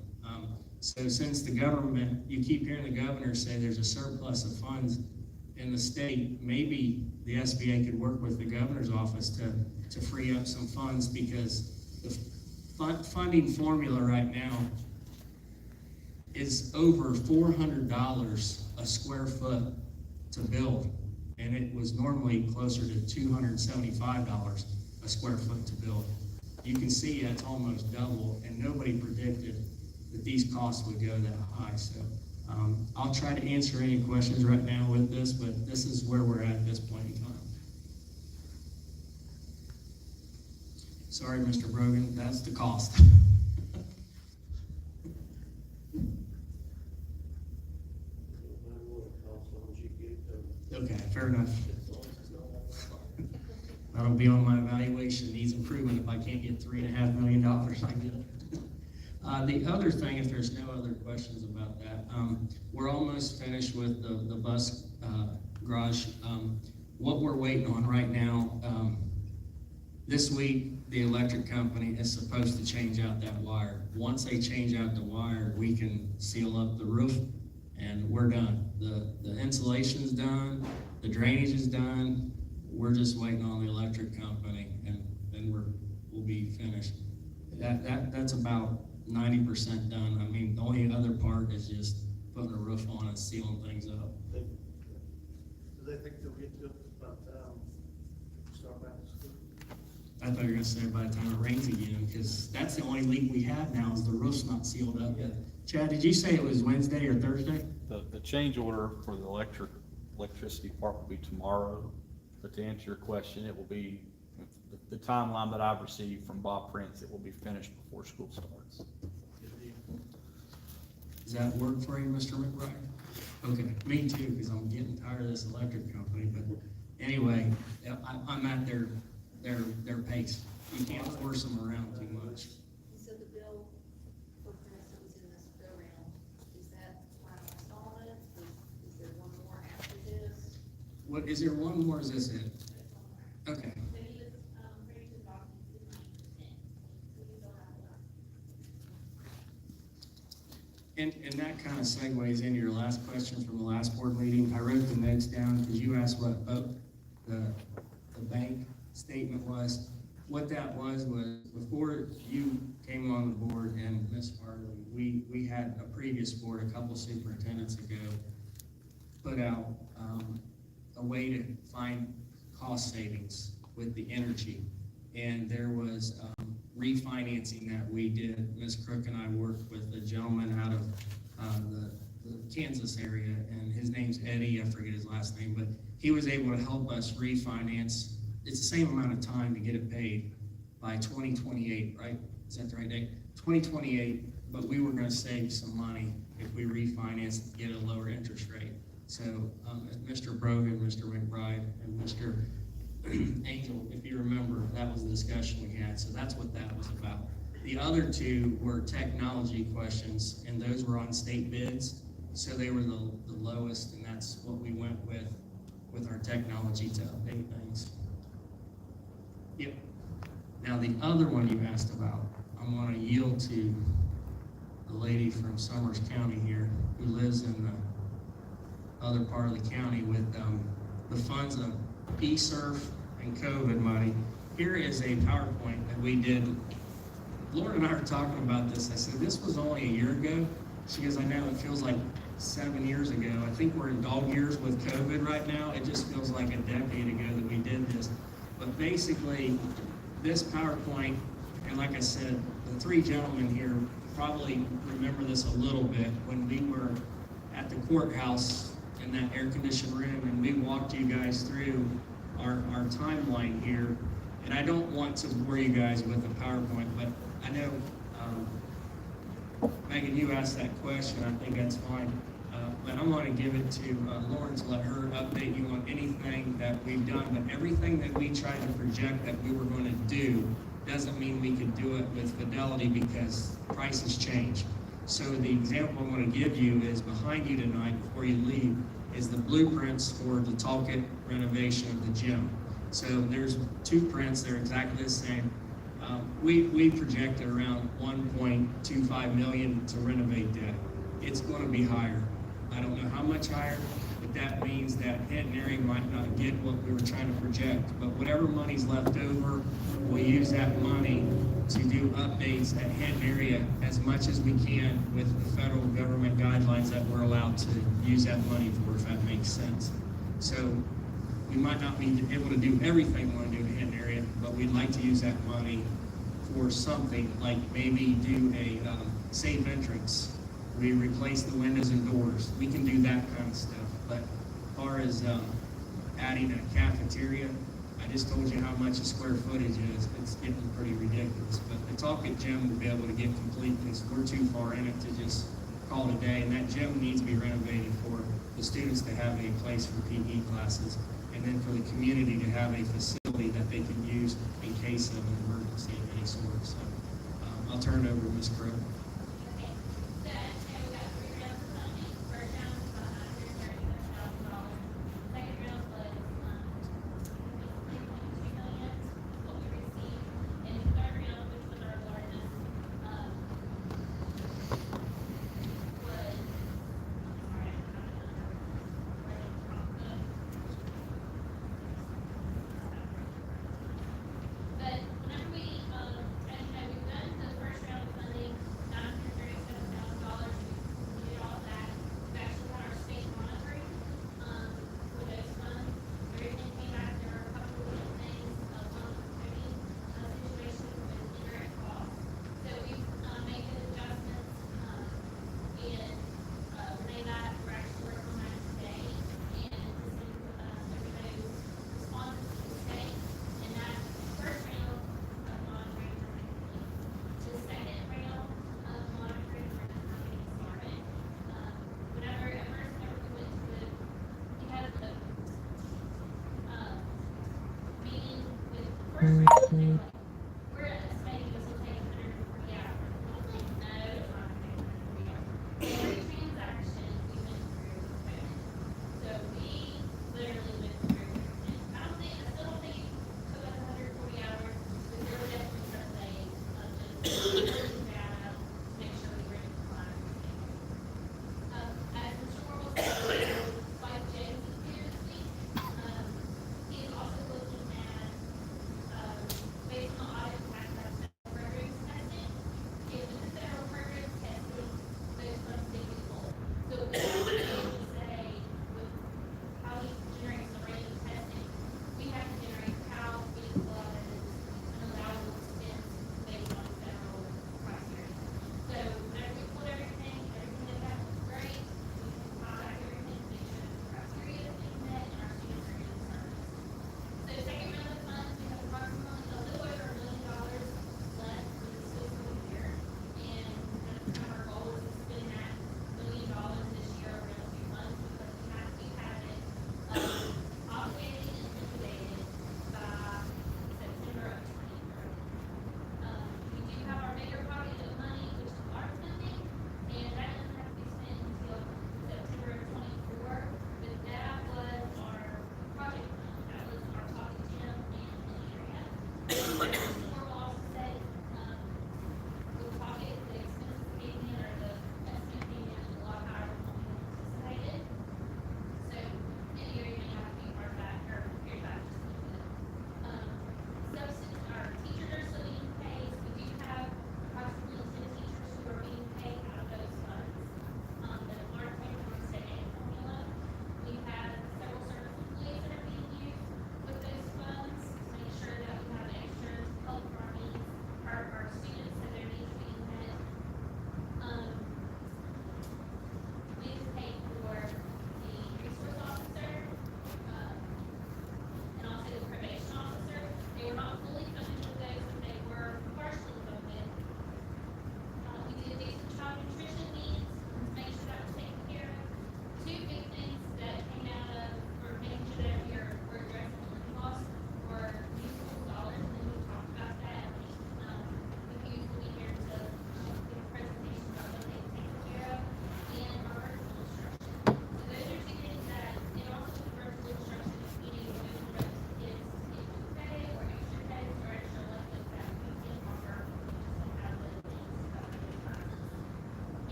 So since the government, you keep hearing the governor say there's a surplus of funds in the state, maybe the SBA could work with the governor's office to free up some funds, because the funding formula right now is over $400 a square foot to build. And it was normally closer to $275 a square foot to build. You can see it's almost double, and nobody predicted that these costs would go that high. So I'll try to answer any questions right now with this, but this is where we're at this point in time. Sorry, Mr. Brogan, that's the cost. Okay, fair enough. That'll be on my evaluation, needs improvement. If I can't get $3.5 million, I get it. The other thing, if there's no other questions about that, we're almost finished with the bus garage. What we're waiting on right now, this week, the electric company is supposed to change out that wire. Once they change out the wire, we can seal up the roof, and we're done. The insulation's done, the drainage is done. We're just waiting on the electric company, and then we'll be finished. That's about 90% done. I mean, the only other part is just putting a roof on and sealing things up. Do they think they'll get to it about start back to school? I thought you were gonna say by the time it rains again, because that's the only leak we have now, is the roof's not sealed up yet. Chad, did you say it was Wednesday or Thursday? The change order for the electricity part will be tomorrow, but to answer your question, it will be, the timeline that I've received from Bob Prince, it will be finished before school starts. Does that work for you, Mr. McBride? Okay, me too, because I'm getting tired of this electric company, but anyway, I'm at their pace. You can't force them around too much. So the bill for Prince comes in What, is there one more, is this it? Okay. So he was, ready to talk to my intent, so we still have that. And that kind of segues into your last question from the last board meeting. I wrote the notes down because you asked what the bank statement was. What that was before you came on the board and Ms. Harley, we had a previous board, a couple superintendents ago, put out a way to find cost savings with the energy. And there was refinancing that we did. Ms. Crook and I worked with a gentleman out of the Kansas area, and his name's Eddie, I forget his last name, but he was able to help us refinance. It's the same amount of time to get it paid by 2028, right? Is that the right date? 2028, but we were gonna save some money if we refinanced to get a lower interest rate. So, Mr. Brogan, Mr. McBride, and Mr. Angel, if you remember, that was the discussion we had, so that's what that was about. The other two were technology questions, and those were on state bids, so they were the lowest, and that's what we went with our technology to update things. Yep. Now, the other one you asked about, I'm gonna yield to the lady from Summers County here, who lives in the other part of the county with the funds of eSurf and COVID money. Here is a PowerPoint that we did. Lauren and I were talking about this. I said, this was only a year ago. She goes, I know, it feels like 7 years ago. I think we're in dog years with COVID right now. It just feels like a decade ago that we did this. But basically, this PowerPoint, and like I said, the three gentlemen here probably remember this a little bit when we were at the courthouse in that air-conditioned room, and we walked you guys through our timeline here. And I don't want to bore you guys with a PowerPoint, but I know, Megan, you asked that question. I think that's fine. But I'm going to give it to Lauren to let her update you on anything that we've done. But everything that we tried to project that we were going to do doesn't mean we could do it with fidelity because prices change. So the example I want to give you is behind you tonight, before you leave, is the blueprints for the Talcott renovation of the gym. So there's two prints, they're exactly the same. We projected around 1.25 million to renovate that. It's going to be higher. I don't know how much higher, but that means that Head and Area might not get what we were trying to project. But whatever money's left over, we'll use that money to do updates at Head and Area as much as we can with the federal government guidelines that we're allowed to use that money for, if that makes sense. So we might not be able to do everything we want to do in Head and Area, but we'd like to use that money for something like maybe do a safe entrance. We replace the windows and doors. We can do that kind of stuff. But as far as adding a cafeteria, I just told you how much the square footage is. It's getting pretty ridiculous. But the Talcott gym will be able to get complete because we're too far in it to just call it a day. And that gym needs to be renovated for the students to have a place for PE classes, and then for the community to have a facility that they can use in case of an emergency of any sort. So I'll turn it over to Ms. Crowe. Okay, so, and we got 3 rounds of funding. First round was $137,000. Second round was, 3.2 million, what we received. And the third round, which was our largest, was, but whenever we, as you know, we've done the first round of funding, $937,000, we did all that. We've actually had our state monitoring, for those funds. Everything came back, there were a couple of little things, one was coding, situation with indirect costs. So we've, made the adjustments, and, Renee and I, we're actually working on that today, and listening to, everybody's responses to the state. And that first round of monitoring has been complete. The second round of monitoring, we're just not getting started. Whenever we went to it, we had the, meeting with the first round, and they were like, we're estimating this will take 140 hours. And I was like, no, it's not gonna take 140 hours. Every transaction we went through was coded. So we literally went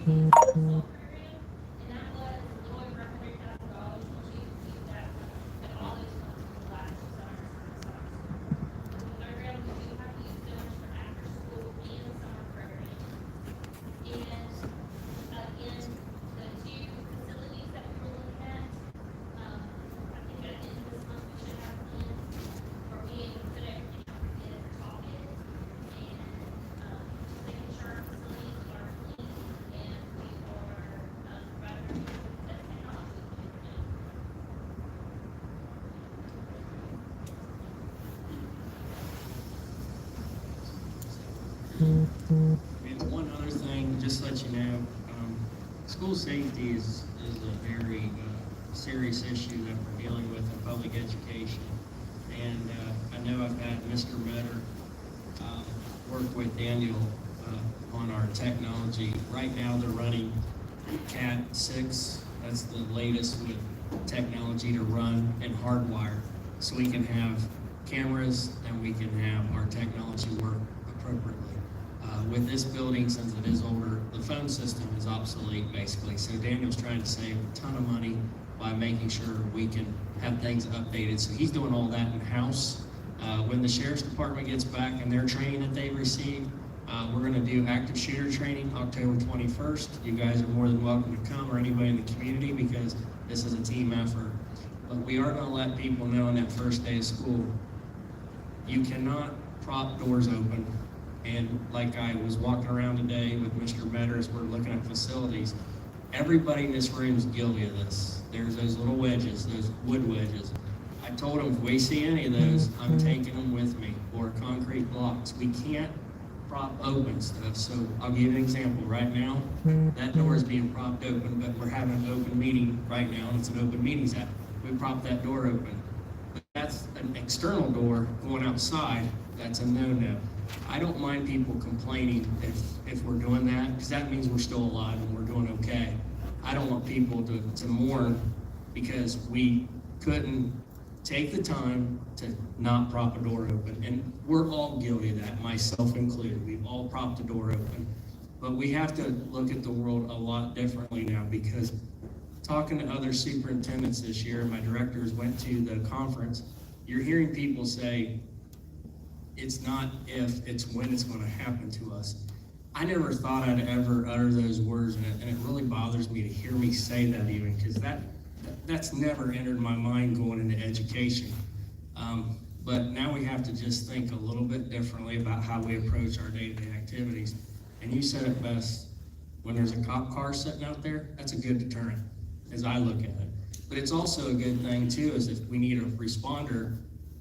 program, and that was a little over $100,000, and she used that, and all those funds for the last summer. The third grade, we do have to use those for after school and summer programs. And, again, the two facilities that we were looking at, I think at the end of this month, we should have plans for being able to put everything out for bid for top bids. And, making sure our facilities are clean and we are, providing the best technology. And one other thing, just to let you know, school safety is a very serious issue that we're dealing with in public education. And I know I've had Mr. Metter work with Daniel on our technology. Right now, they're running Cat 6. That's the latest with technology to run and hardwire. So we can have cameras and we can have our technology work appropriately. With this building, since it is older, the phone system is obsolete basically. So Daniel's trying to save a ton of money by making sure we can have things updated. So he's doing all that in-house. When the sheriff's department gets back and their training that they received, we're gonna do active shooter training October 21st. You guys are more than welcome to come, or anybody in the community, because this is a team effort. But we are gonna let people know on that first day of school, you cannot prop doors open. And like I was walking around today with Mr. Metter as we're looking at facilities, everybody in this room is guilty of this. There's those little wedges, those wood wedges. I told them if we see any of those, I'm taking them with me, or concrete blocks. We can't prop open stuff. So I'll give you an example. Right now, that door is being propped open, but we're having an open meeting right now, and it's an open meetings act. We prop that door open. But that's an external door going outside. That's a no-no. I don't mind people complaining if we're doing that, because that means we're still alive and we're doing okay. I don't want people to mourn because we couldn't take the time to not prop a door open. And we're all guilty of that, myself included. We've all propped a door open. But we have to look at the world a lot differently now, because talking to other superintendents this year, my directors went to the conference, you're hearing people say, it's not if, it's when it's gonna happen to us. I never thought I'd ever utter those words, and it really bothers me to hear me say that even, because that's never entered my mind going into education. But now we have to just think a little bit differently about how we approach our day-to-day activities. And you said it best, when there's a cop car sitting out there, that's a good deterrent, as I look at it. But it's also a good thing too, is if we need a responder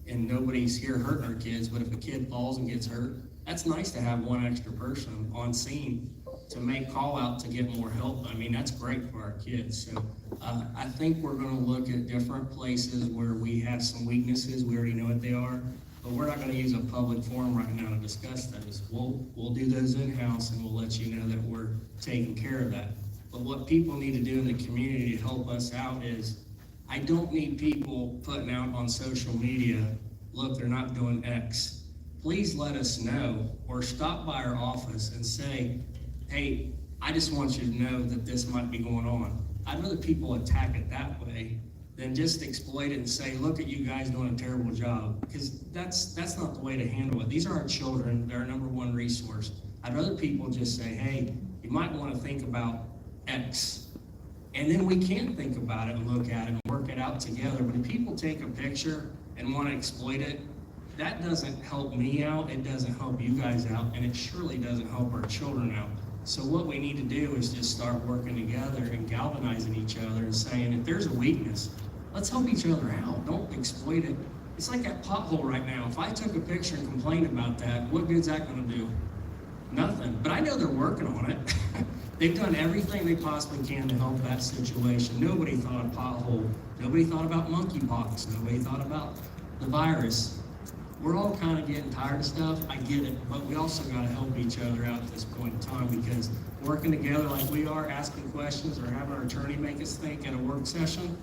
and nobody's here hurting our kids, but if a kid falls and gets hurt, that's nice to have one extra person on scene to make call out to get more help. I mean, that's great for our kids. So I think we're gonna look at different places where we have some weaknesses. We already know what they are, but we're not gonna use a public forum right now to discuss those. We'll do those in-house, and we'll let you know that we're taking care of that. But what people need to do in the community to help us out is, I don't need people putting out on social media, look, they're not doing X. Please let us know, or stop by our office and say, hey, I just want you to know that this might be going on. I'd rather people attack it that way than just exploit it and say, look at you guys doing a terrible job, because that's not the way to handle it. These are our children, they're our number one resource. I'd rather people just say, hey, you might want to think about X. And then we can think about it and look at it and work it out together. But if people take a picture and want to exploit it, that doesn't help me out, it doesn't help you guys out, and it surely doesn't help our children out. So what we need to do is just start working together and galvanizing each other and saying, if there's a weakness, let's help each other out. Don't exploit it. It's like that pothole right now. If I took a picture and complained about that, what good's that gonna do? Nothing. But I know they're working on it. They've done everything they possibly can to help that situation. Nobody thought of pothole. Nobody thought about monkeypox. Nobody thought about the virus. We're all kind of getting tired of stuff. I get it, but we also got to help each other out at this point in time, because working together like we are, asking questions, or having our attorney make us think at a work session,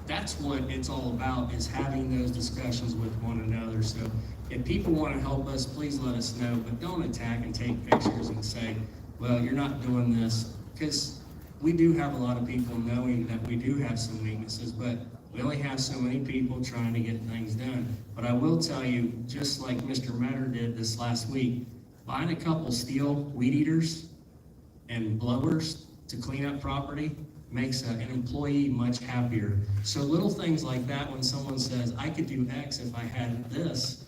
that's what it's all about, is having those discussions with one another. So if people want to help us, please let us know, but don't attack and take pictures and say, well, you're not doing this. because we do have a lot of people knowing that we do have some weaknesses, but we only have so many people trying to get things done. But I will tell you, just like Mr. Metter did this last week, buying a couple steel weed eaters and blowers to clean up property makes an employee much happier. So little things like that, when someone says, I could do X if I had this,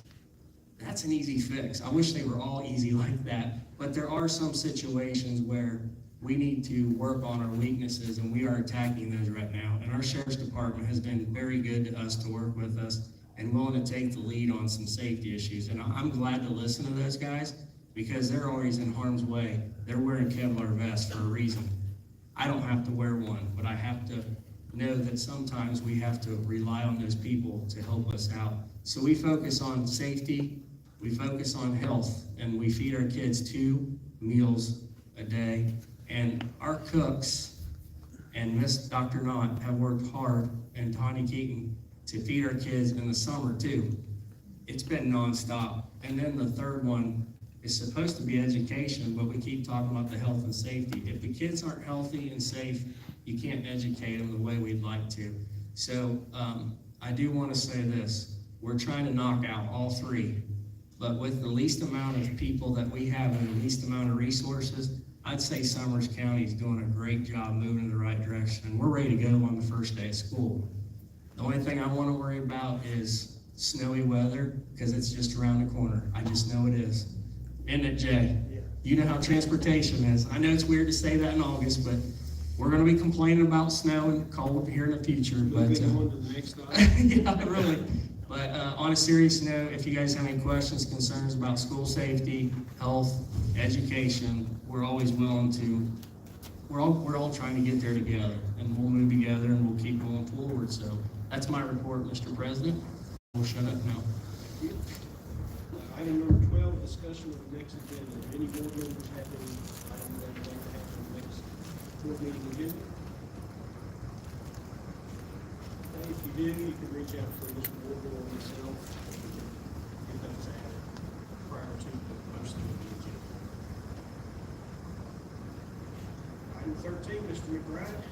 that's an easy fix. I wish they were all easy like that, but there are some situations where we need to work on our weaknesses, and we are attacking those right now. And our sheriff's department has been very good to us, to work with us, and willing to take the lead on some safety issues. And I'm glad to listen to those guys, because they're always in harm's way. They're wearing Kevlar vests for a reason. I don't have to wear one, but I have to know that sometimes we have to rely on those people to help us out. So we focus on safety, we focus on health, and we feed our kids 2 meals a day. And our cooks and Dr. Knott have worked hard, and Tawny Keaton, to feed our kids in the summer too. It's been nonstop. And then the third one is supposed to be education, but we keep talking about the health and safety. If the kids aren't healthy and safe, you can't educate them the way we'd like to. So I do want to say this. We're trying to knock out all 3, but with the least amount of people that we have and the least amount of resources, I'd say Summers County is doing a great job moving in the right direction, and we're ready to go on the first day of school. The only thing I want to worry about is snowy weather, because it's just around the corner. I just know it is. Isn't it, Jay? Yeah. You know how transportation is. I know it's weird to say that in August, but we're going to be complaining about snow and cold here in the future. But Moving on to the next item. yeah, really. But on a serious note, if you guys have any questions, concerns about school safety, health, education, we're always willing to. We're all trying to get there together, and we'll move together, and we'll keep going forward. So that's my report, Mr. President. We'll shut up now. Item number 12, discussion of the next agenda. Do any board members have any item they would like to have for the next board meeting agenda? Okay, if you do, you can reach out to Mr. Ward or myself, and we can get those added prior to the posting of the agenda. Item 13, Mr. McBride.